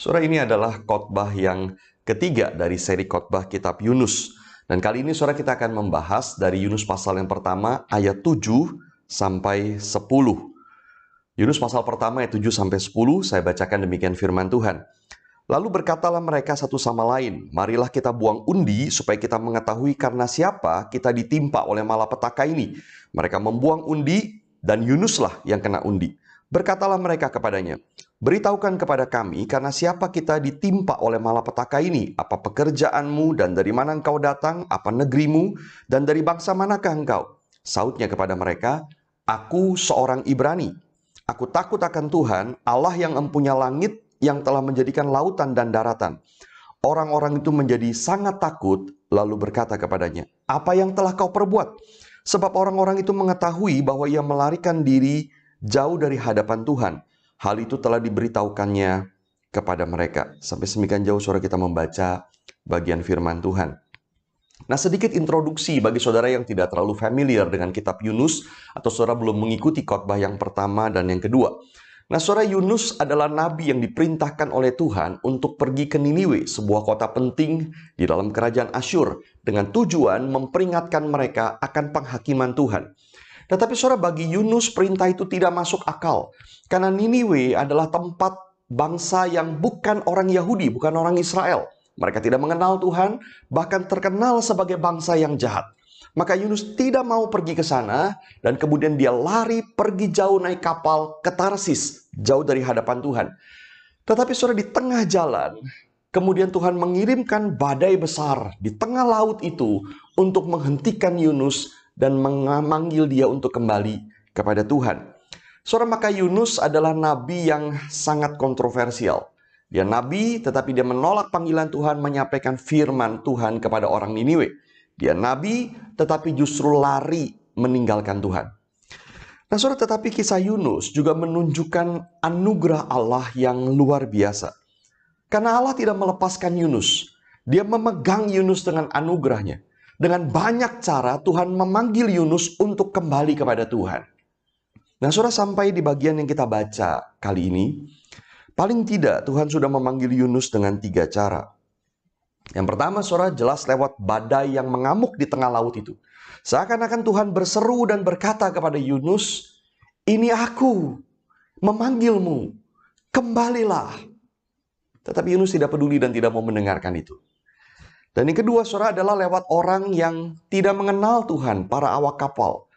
Saudara, ini adalah khotbah yang ketiga dari seri khotbah kitab Yunus. Dan kali ini saudara kita akan membahas dari Yunus pasal yang pertama ayat 7 sampai 10. Yunus pasal pertama ayat 7 sampai 10, saya bacakan demikian firman Tuhan. Lalu berkatalah mereka satu sama lain, marilah kita buang undi supaya kita mengetahui karena siapa kita ditimpa oleh malapetaka ini. Mereka membuang undi dan Yunuslah yang kena undi. Berkatalah mereka kepadanya, beritahukan kepada kami karena siapa kita ditimpa oleh malapetaka ini, apa pekerjaanmu dan dari mana engkau datang, apa negerimu dan dari bangsa manakah engkau? Sautnya kepada mereka, aku seorang Ibrani. Aku takut akan Tuhan, Allah yang empunya langit, yang telah menjadikan lautan dan daratan. Orang-orang itu menjadi sangat takut, lalu berkata kepadanya, apa yang telah kau perbuat? Sebab orang-orang itu mengetahui bahwa ia melarikan diri jauh dari hadapan Tuhan. Hal itu telah diberitahukannya kepada mereka. Sampai semikian jauh saudara kita membaca bagian firman Tuhan. Nah, sedikit introduksi bagi saudara yang tidak terlalu familiar dengan kitab Yunus, atau saudara belum mengikuti khotbah yang pertama dan yang kedua. Nah, saudara, Yunus adalah nabi yang diperintahkan oleh Tuhan untuk pergi ke Niniwe, sebuah kota penting di dalam kerajaan Asyur, dengan tujuan memperingatkan mereka akan penghakiman Tuhan. Tetapi saudara, bagi Yunus perintah itu tidak masuk akal, karena Niniwe adalah tempat bangsa yang bukan orang Yahudi, bukan orang Israel. Mereka tidak mengenal Tuhan, bahkan terkenal sebagai bangsa yang jahat. Maka Yunus tidak mau pergi ke sana, dan kemudian dia lari pergi jauh naik kapal ke Tarsis, jauh dari hadapan Tuhan. Tetapi saudara, di tengah jalan, kemudian Tuhan mengirimkan badai besar di tengah laut itu untuk menghentikan Yunus dan memanggil dia untuk kembali kepada Tuhan. Saudara, maka Yunus adalah nabi yang sangat kontroversial. Dia nabi, tetapi dia menolak panggilan Tuhan menyampaikan firman Tuhan kepada orang Niniwe. Dia nabi, tetapi justru lari meninggalkan Tuhan. Nah, saudara, tetapi kisah Yunus juga menunjukkan anugerah Allah yang luar biasa. Karena Allah tidak melepaskan Yunus. Dia memegang Yunus dengan anugerahnya. Dengan banyak cara Tuhan memanggil Yunus untuk kembali kepada Tuhan. Nah, saudara, sampai di bagian yang kita baca kali ini, paling tidak Tuhan sudah memanggil Yunus dengan 3 cara. Yang pertama, saudara, jelas lewat badai yang mengamuk di tengah laut itu. Seakan-akan Tuhan berseru dan berkata kepada Yunus, ini aku memanggilmu, kembalilah. Tetapi Yunus tidak peduli dan tidak mau mendengarkan itu. Dan yang kedua, saudara, adalah lewat orang yang tidak mengenal Tuhan, para awak kapal.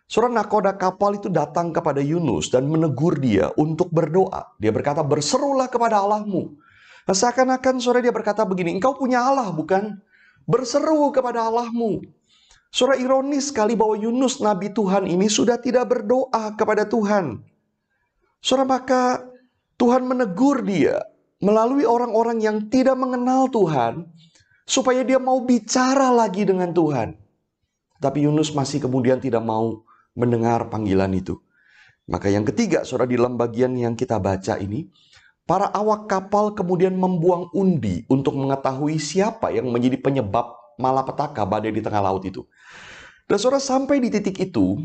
Saudara, nakoda kapal itu datang kepada Yunus dan menegur dia untuk berdoa. Dia berkata, berserulah kepada Allahmu. Nah, seakan-akan saudara dia berkata begini, engkau punya Allah bukan? Berseru kepada Allahmu. Saudara, ironis sekali bahwa Yunus nabi Tuhan ini sudah tidak berdoa kepada Tuhan. Saudara, maka Tuhan menegur dia melalui orang-orang yang tidak mengenal Tuhan, supaya dia mau bicara lagi dengan Tuhan. Tapi Yunus masih kemudian tidak mau mendengar panggilan itu. Maka yang ketiga, saudara, di dalam bagian yang kita baca ini, para awak kapal kemudian membuang undi untuk mengetahui siapa yang menjadi penyebab malapetaka badai di tengah laut itu. Dan saudara, sampai di titik itu,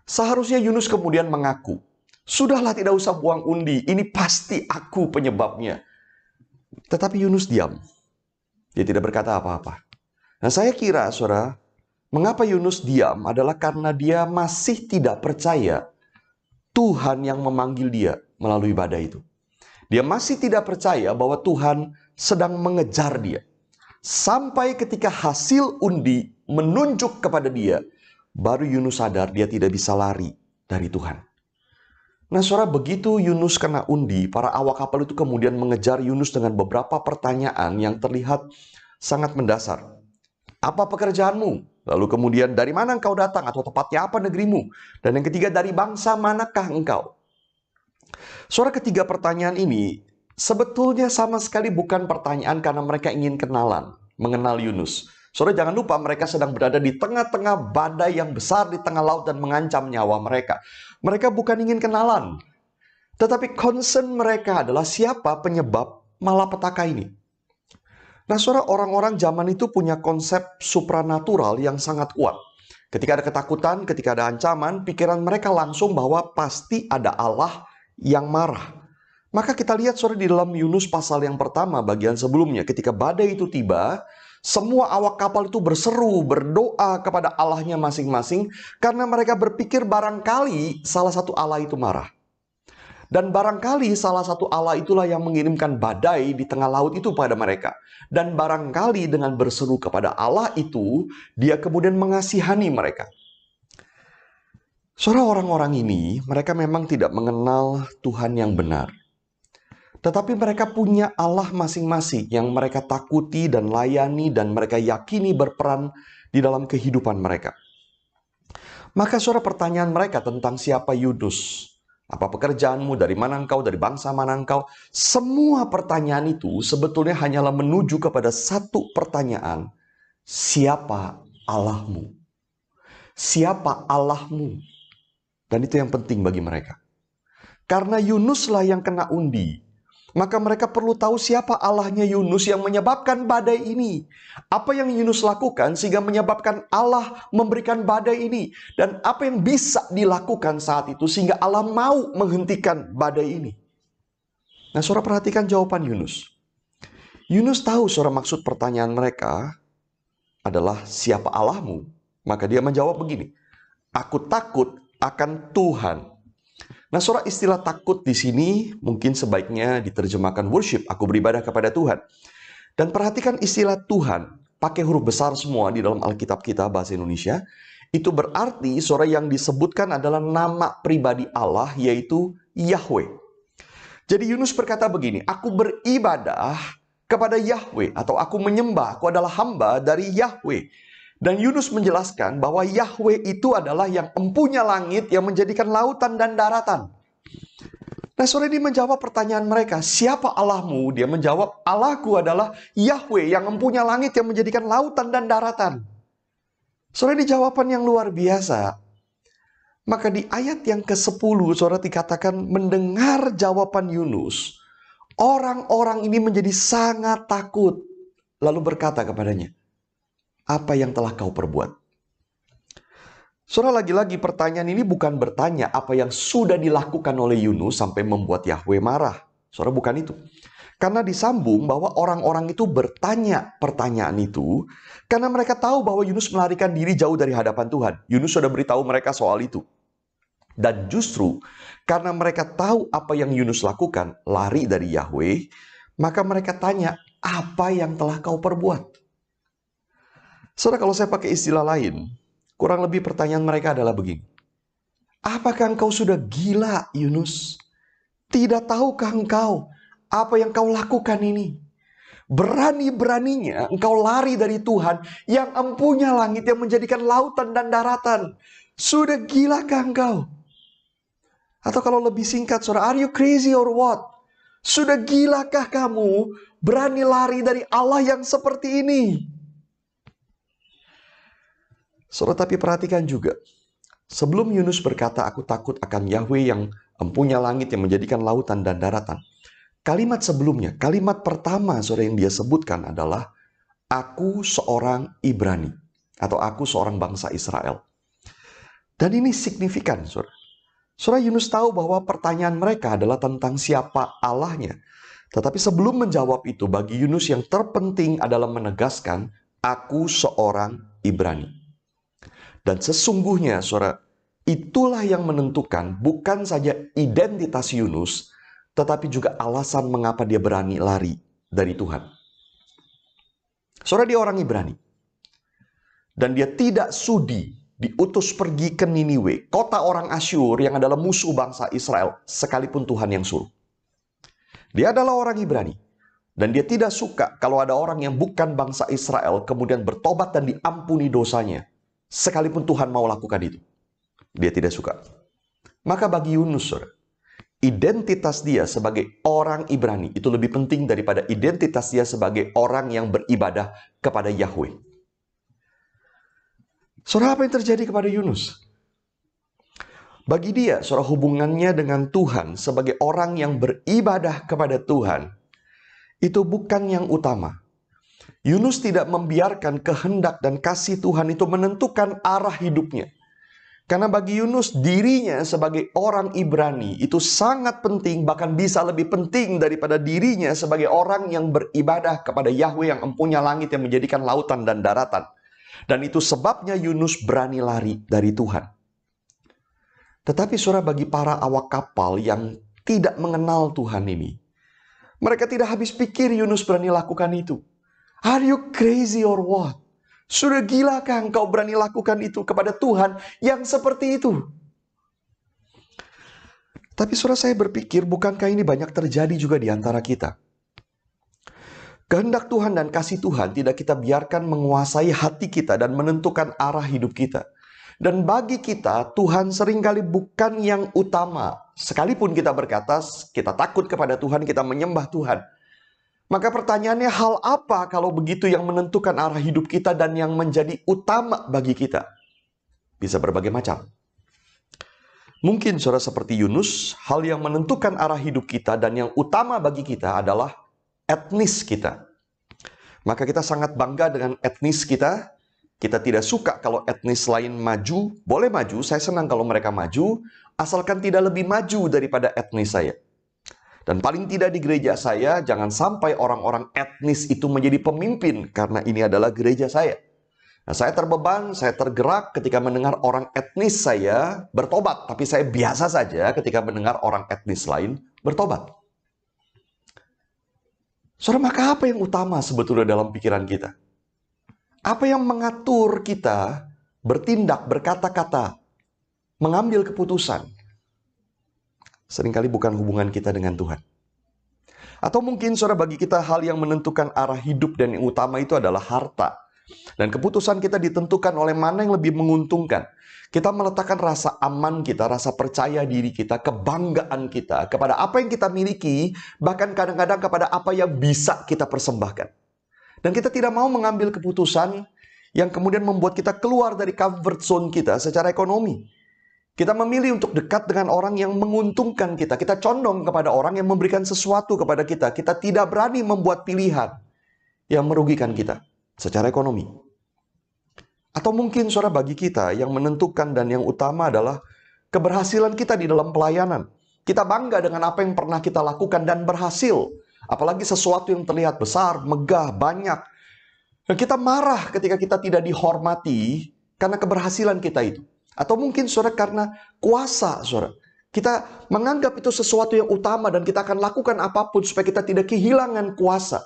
seharusnya Yunus kemudian mengaku, sudahlah, tidak usah buang undi, ini pasti aku penyebabnya. Tetapi Yunus diam. Dia tidak berkata apa-apa. Nah, saya kira, saudara, mengapa Yunus diam adalah karena dia masih tidak percaya Tuhan yang memanggil dia melalui badai itu. Dia masih tidak percaya bahwa Tuhan sedang mengejar dia. Sampai ketika hasil undi menunjuk kepada dia, baru Yunus sadar dia tidak bisa lari dari Tuhan. Nah, saudara, begitu Yunus kena undi, para awak kapal itu kemudian mengejar Yunus dengan beberapa pertanyaan yang terlihat sangat mendasar. Apa pekerjaanmu? Lalu kemudian, dari mana engkau datang? Atau tepatnya apa negerimu? Dan yang ketiga, dari bangsa manakah engkau? Saudara, ketiga pertanyaan ini sebetulnya sama sekali bukan pertanyaan karena mereka ingin kenalan, mengenal Yunus. Saudara, jangan lupa mereka sedang berada di tengah-tengah badai yang besar di tengah laut dan mengancam nyawa mereka. Mereka bukan ingin kenalan, tetapi concern mereka adalah siapa penyebab malapetaka ini. Nah, saudara, orang-orang zaman itu punya konsep supranatural yang sangat kuat. Ketika ada ketakutan, ketika ada ancaman, pikiran mereka langsung bahwa pasti ada Allah yang marah. Maka kita lihat saudara di dalam Yunus pasal yang pertama bagian sebelumnya, ketika badai itu tiba, semua awak kapal itu berseru, berdoa kepada Allahnya masing-masing, karena mereka berpikir barangkali salah satu Allah itu marah. Dan barangkali salah satu Allah itulah yang mengirimkan badai di tengah laut itu pada mereka. Dan barangkali dengan berseru kepada Allah itu, dia kemudian mengasihani mereka. Saudara, orang-orang ini, mereka memang tidak mengenal Tuhan yang benar. Tetapi mereka punya Allah masing-masing yang mereka takuti dan layani dan mereka yakini berperan di dalam kehidupan mereka. Maka saudara, pertanyaan mereka tentang siapa Yunus, apa pekerjaanmu, dari mana engkau, dari bangsa mana engkau, semua pertanyaan itu sebetulnya hanyalah menuju kepada satu pertanyaan. Siapa Allahmu? Siapa Allahmu? Dan itu yang penting bagi mereka. Karena Yunuslah yang kena undi, maka mereka perlu tahu siapa Allahnya Yunus yang menyebabkan badai ini. Apa yang Yunus lakukan sehingga menyebabkan Allah memberikan badai ini. Dan apa yang bisa dilakukan saat itu sehingga Allah mau menghentikan badai ini. Nah, saudara perhatikan jawaban Yunus. Yunus tahu saudara maksud pertanyaan mereka adalah siapa Allahmu? Maka dia menjawab begini, aku takut akan Tuhan. Nah, saudara, istilah takut di sini mungkin sebaiknya diterjemahkan worship, aku beribadah kepada Tuhan. Dan perhatikan istilah Tuhan, pakai huruf besar semua di dalam Alkitab kita bahasa Indonesia. Itu berarti saudara yang disebutkan adalah nama pribadi Allah, yaitu Yahweh. Jadi Yunus berkata begini, aku beribadah kepada Yahweh, atau aku menyembah, aku adalah hamba dari Yahweh. Dan Yunus menjelaskan bahwa Yahweh itu adalah yang empunya langit, yang menjadikan lautan dan daratan. Nah, saudara, ini menjawab pertanyaan mereka, siapa Allahmu? Dia menjawab, Allahku adalah Yahweh yang empunya langit, yang menjadikan lautan dan daratan. Saudara, ini jawaban yang luar biasa. Maka di ayat yang ke-10, saudara, dikatakan mendengar jawaban Yunus, orang-orang ini menjadi sangat takut. Lalu berkata kepadanya, apa yang telah kau perbuat? Saudara, lagi-lagi pertanyaan ini bukan bertanya apa yang sudah dilakukan oleh Yunus sampai membuat Yahweh marah. Saudara, bukan itu. Karena disambung bahwa orang-orang itu bertanya pertanyaan itu karena mereka tahu bahwa Yunus melarikan diri jauh dari hadapan Tuhan. Yunus sudah beritahu mereka soal itu. Dan justru karena mereka tahu apa yang Yunus lakukan, lari dari Yahweh, maka mereka tanya, apa yang telah kau perbuat? Saudara, kalau saya pakai istilah lain, kurang lebih pertanyaan mereka adalah begini. Apakah engkau sudah gila, Yunus? Tidak tahukah engkau apa yang kau lakukan ini? Berani-beraninya engkau lari dari Tuhan yang empunya langit, yang menjadikan lautan dan daratan. Sudah gilakah engkau? Atau kalau lebih singkat, saudara, are you crazy or what? Sudah gilakah kamu berani lari dari Allah yang seperti ini? Saudara, tapi perhatikan juga, sebelum Yunus berkata, aku takut akan Yahweh yang empunya langit, yang menjadikan lautan dan daratan. Kalimat sebelumnya, kalimat pertama saudara yang dia sebutkan adalah, aku seorang Ibrani, atau aku seorang bangsa Israel. Dan ini signifikan, saudara. Saudara, Yunus tahu bahwa pertanyaan mereka adalah tentang siapa Allahnya. Tetapi sebelum menjawab itu, bagi Yunus yang terpenting adalah menegaskan, aku seorang Ibrani. Dan sesungguhnya, saudara, itulah yang menentukan bukan saja identitas Yunus, tetapi juga alasan mengapa dia berani lari dari Tuhan. Saudara, dia orang Ibrani. Dan dia tidak sudi diutus pergi ke Niniwe, kota orang Asyur yang adalah musuh bangsa Israel, sekalipun Tuhan yang suruh. Dia adalah orang Ibrani. Dan dia tidak suka kalau ada orang yang bukan bangsa Israel kemudian bertobat dan diampuni dosanya. Sekalipun Tuhan mau lakukan itu. Dia tidak suka. Maka bagi Yunus, saudara, identitas dia sebagai orang Ibrani itu lebih penting daripada identitas dia sebagai orang yang beribadah kepada Yahweh. Saudara, apa yang terjadi kepada Yunus? Bagi dia, saudara, hubungannya dengan Tuhan sebagai orang yang beribadah kepada Tuhan itu bukan yang utama. Yunus tidak membiarkan kehendak dan kasih Tuhan itu menentukan arah hidupnya. Karena bagi Yunus, dirinya sebagai orang Ibrani itu sangat penting, bahkan bisa lebih penting daripada dirinya sebagai orang yang beribadah kepada Yahweh yang empunya langit yang menjadikan lautan dan daratan. Dan itu sebabnya Yunus berani lari dari Tuhan. Tetapi saudara, bagi para awak kapal yang tidak mengenal Tuhan ini, mereka tidak habis pikir Yunus berani lakukan itu. Are you crazy or what? Sudah gilakah engkau berani lakukan itu kepada Tuhan yang seperti itu? Tapi saudara, saya berpikir, bukankah ini banyak terjadi juga di antara kita? Kehendak Tuhan dan kasih Tuhan tidak kita biarkan menguasai hati kita dan menentukan arah hidup kita. Dan bagi kita, Tuhan seringkali bukan yang utama. Sekalipun kita berkata, kita takut kepada Tuhan, kita menyembah Tuhan. Maka pertanyaannya, hal apa kalau begitu yang menentukan arah hidup kita dan yang menjadi utama bagi kita? Bisa berbagai macam. Mungkin saudara seperti Yunus, hal yang menentukan arah hidup kita dan yang utama bagi kita adalah etnis kita. Maka kita sangat bangga dengan etnis kita. Kita tidak suka kalau etnis lain maju. Boleh maju, saya senang kalau mereka maju, asalkan tidak lebih maju daripada etnis saya. Dan paling tidak di gereja saya, jangan sampai orang-orang etnis itu menjadi pemimpin, karena ini adalah gereja saya. Nah, saya terbeban, saya tergerak ketika mendengar orang etnis saya bertobat. Tapi saya biasa saja ketika mendengar orang etnis lain bertobat. Saudara, maka apa yang utama sebetulnya dalam pikiran kita? Apa yang mengatur kita bertindak, berkata-kata, mengambil keputusan? Seringkali bukan hubungan kita dengan Tuhan. Atau mungkin saudara, bagi kita hal yang menentukan arah hidup dan yang utama itu adalah harta. Dan keputusan kita ditentukan oleh mana yang lebih menguntungkan. Kita meletakkan rasa aman kita, rasa percaya diri kita, kebanggaan kita kepada apa yang kita miliki, bahkan kadang-kadang kepada apa yang bisa kita persembahkan. Dan kita tidak mau mengambil keputusan yang kemudian membuat kita keluar dari comfort zone kita secara ekonomi. Kita memilih untuk dekat dengan orang yang menguntungkan kita. Kita condong kepada orang yang memberikan sesuatu kepada kita. Kita tidak berani membuat pilihan yang merugikan kita secara ekonomi. Atau mungkin saudara, bagi kita yang menentukan dan yang utama adalah keberhasilan kita di dalam pelayanan. Kita bangga dengan apa yang pernah kita lakukan dan berhasil. Apalagi sesuatu yang terlihat besar, megah, banyak. Dan kita marah ketika kita tidak dihormati karena keberhasilan kita itu. Atau mungkin saudara karena kuasa saudara. Kita menganggap itu sesuatu yang utama dan kita akan lakukan apapun supaya kita tidak kehilangan kuasa.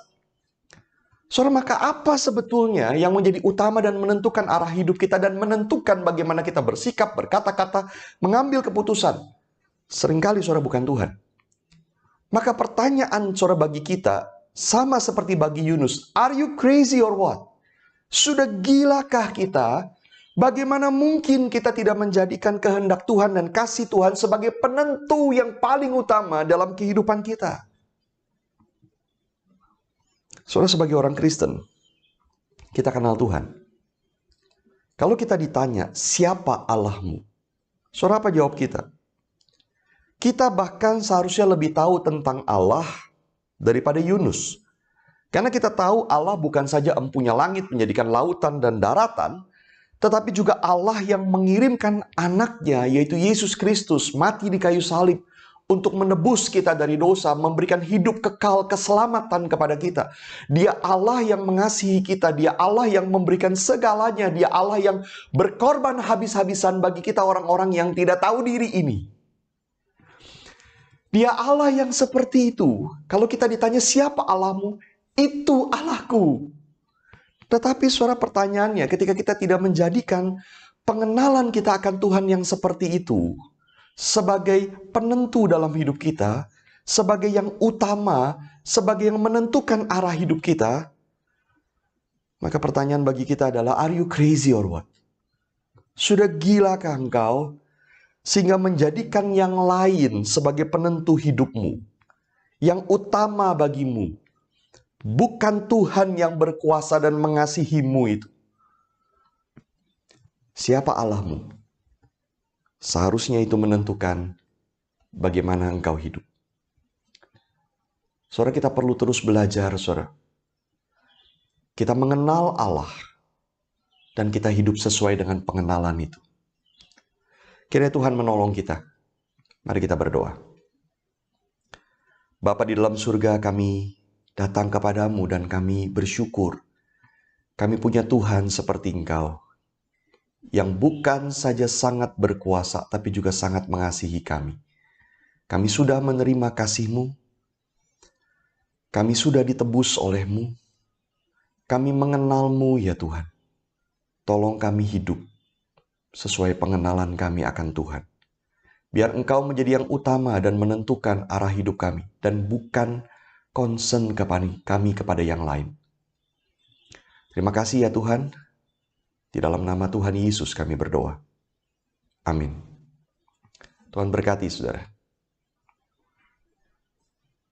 Saudara, maka apa sebetulnya yang menjadi utama dan menentukan arah hidup kita dan menentukan bagaimana kita bersikap, berkata-kata, mengambil keputusan? Seringkali saudara bukan Tuhan. Maka pertanyaan saudara bagi kita sama seperti bagi Yunus. Are you crazy or what? Sudah gilakah kita? Bagaimana mungkin kita tidak menjadikan kehendak Tuhan dan kasih Tuhan sebagai penentu yang paling utama dalam kehidupan kita? Saudara, sebagai orang Kristen, kita kenal Tuhan. Kalau kita ditanya, siapa Allahmu? Saudara, apa jawab kita? Kita bahkan seharusnya lebih tahu tentang Allah daripada Yunus. Karena kita tahu Allah bukan saja empunya langit, menjadikan lautan dan daratan, tetapi juga Allah yang mengirimkan anaknya, yaitu Yesus Kristus, mati di kayu salib untuk menebus kita dari dosa, memberikan hidup kekal, keselamatan kepada kita. Dia Allah yang mengasihi kita, Dia Allah yang memberikan segalanya, Dia Allah yang berkorban habis-habisan bagi kita orang-orang yang tidak tahu diri ini. Dia Allah yang seperti itu. Kalau kita ditanya siapa Allahmu, itu Allahku. Tetapi saudara, pertanyaannya ketika kita tidak menjadikan pengenalan kita akan Tuhan yang seperti itu sebagai penentu dalam hidup kita, sebagai yang utama, sebagai yang menentukan arah hidup kita, maka pertanyaan bagi kita adalah, are you crazy or what? Sudah gilakah engkau sehingga menjadikan yang lain sebagai penentu hidupmu, yang utama bagimu? Bukan Tuhan yang berkuasa dan mengasihimu itu. Siapa Allahmu? Seharusnya itu menentukan bagaimana engkau hidup. Saudara, kita perlu terus belajar, saudara. Kita mengenal Allah dan kita hidup sesuai dengan pengenalan itu. Kiranya Tuhan menolong kita. Mari kita berdoa. Bapa di dalam surga, kami datang kepadamu dan kami bersyukur. Kami punya Tuhan seperti Engkau, yang bukan saja sangat berkuasa, tapi juga sangat mengasihi kami. Kami sudah menerima kasih-Mu. Kami sudah ditebus oleh-Mu. Kami mengenal-Mu ya Tuhan. Tolong kami hidup sesuai pengenalan kami akan Tuhan. Biar Engkau menjadi yang utama dan menentukan arah hidup kami, dan bukan concern kami kepada yang lain. Terima kasih ya Tuhan. Di dalam nama Tuhan Yesus kami berdoa. Amin. Tuhan berkati saudara.